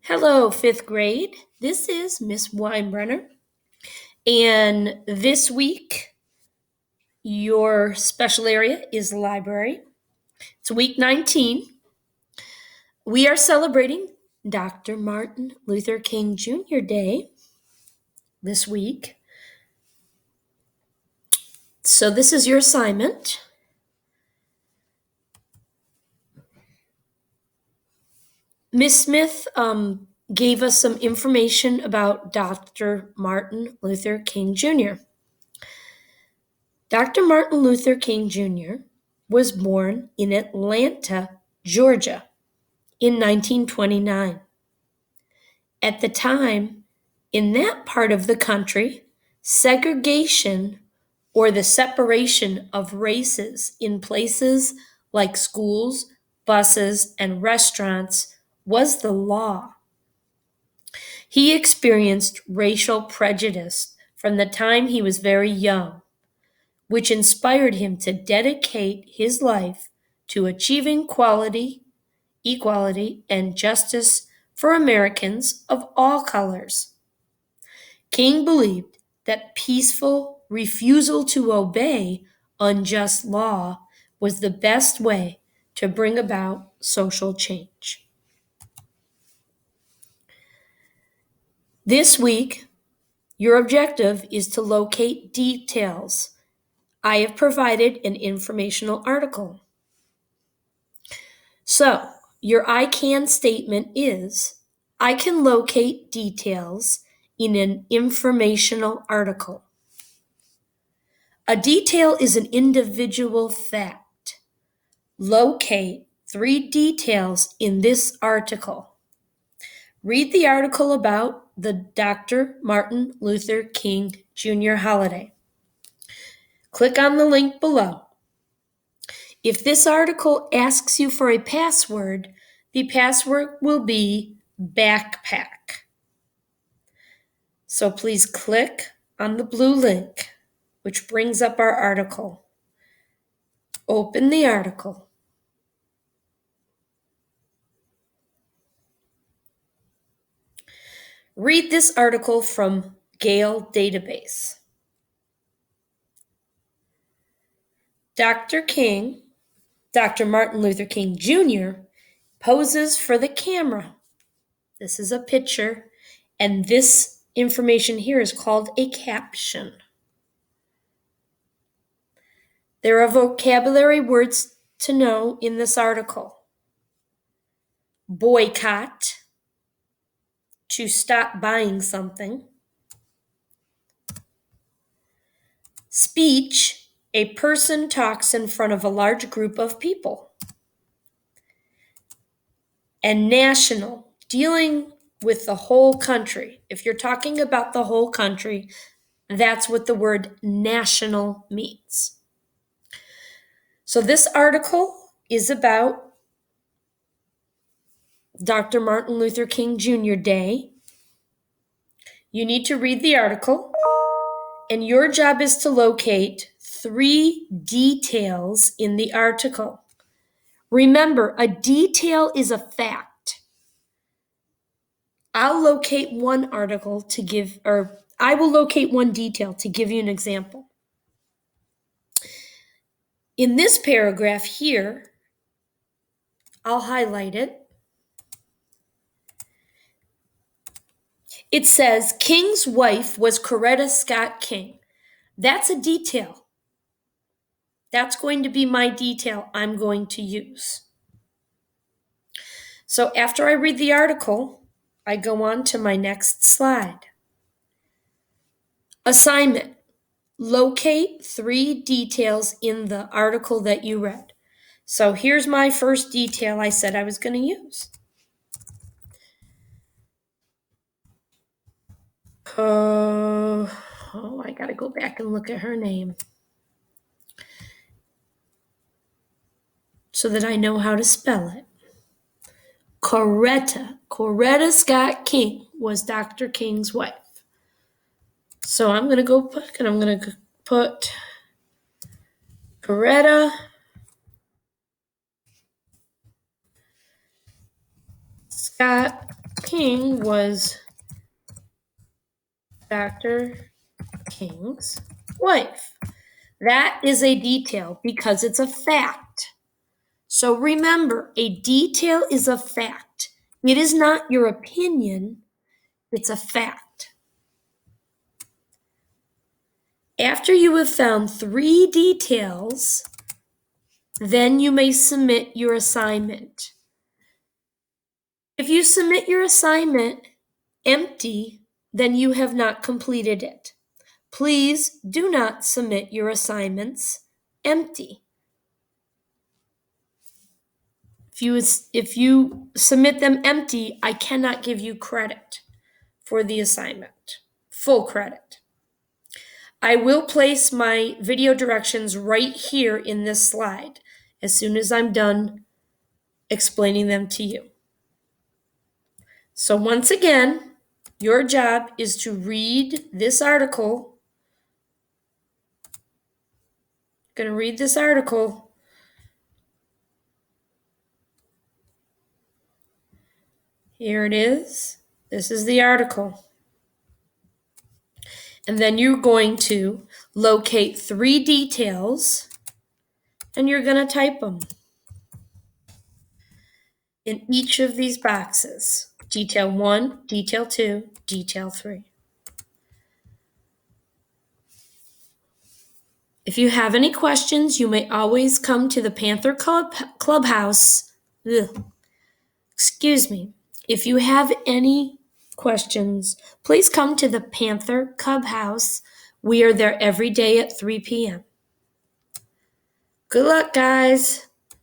Hello, fifth grade. This is Miss Weinbrenner. And this week, your special area is library. It's week 19. We are celebrating Dr. Martin Luther King Jr. Day this week. So, this is your assignment. Miss Smith gave us some information about Dr. Martin Luther King Jr. Dr. Martin Luther King Jr. was born in Atlanta, Georgia, in 1929. At the time, in that part of the country, segregation or the separation of races in places like schools, buses, and restaurants was the law. He experienced racial prejudice from the time he was very young, which inspired him to dedicate his life to achieving equality, and justice for Americans of all colors. King believed that peaceful refusal to obey unjust law was the best way to bring about social change. This week, your objective is to locate details. I have provided an informational article. So, your I can statement is I can locate details in an informational article. A detail is an individual fact. Locate 3 details in this article. Read the article about the Dr. Martin Luther King Jr. holiday. Click on the link below. If this article asks you for a password, the password will be backpack. So please click on the blue link, which brings up our article. Open the article. Read this article from Gale Database. Dr. Martin Luther King Jr., poses for the camera. This is a picture, and this information here is called a caption. There are vocabulary words to know in this article. Boycott, to stop buying something. Speech, a person talks in front of a large group of people. And national, dealing with the whole country. If you're talking about the whole country, that's what the word national means. So this article is about Dr. Martin Luther King Jr. Day. You need to read the article, and your job is to locate 3 details in the article. Remember, a detail is a fact. I will locate one detail to give you an example. In this paragraph here, I'll highlight it. It says, King's wife was Coretta Scott King. That's a detail. That's going to be my detail I'm going to use. So after I read the article, I go on to my next slide. Assignment. Locate 3 details in the article that you read. So here's my first detail I said I was going to use. I got to go back and look at her name so that I know how to spell it. Coretta Scott King was Dr. King's wife. So I'm going to go put Coretta Scott King was Dr. King's wife. That is a detail because it's a fact. So remember, a detail is a fact. It is not your opinion, it's a fact. After you have found 3 details, then you may submit your assignment. If you submit your assignment empty, then you have not completed it. Please do not submit your assignments empty. If you submit them empty, I cannot give you credit for the assignment, full credit. I will place my video directions right here in this slide as soon as I'm done explaining them to you. So once again, your job is to read this article. I'm going to read this article. Here it is. This is the article. And then you're going to locate 3 details and you're going to type them in each of these boxes. Detail 1, detail 2, detail 3. If you have any questions, you may always come to the Panther Clubhouse. Excuse me. If you have any questions, please come to the Panther Clubhouse. We are there every day at 3 p.m. Good luck, guys.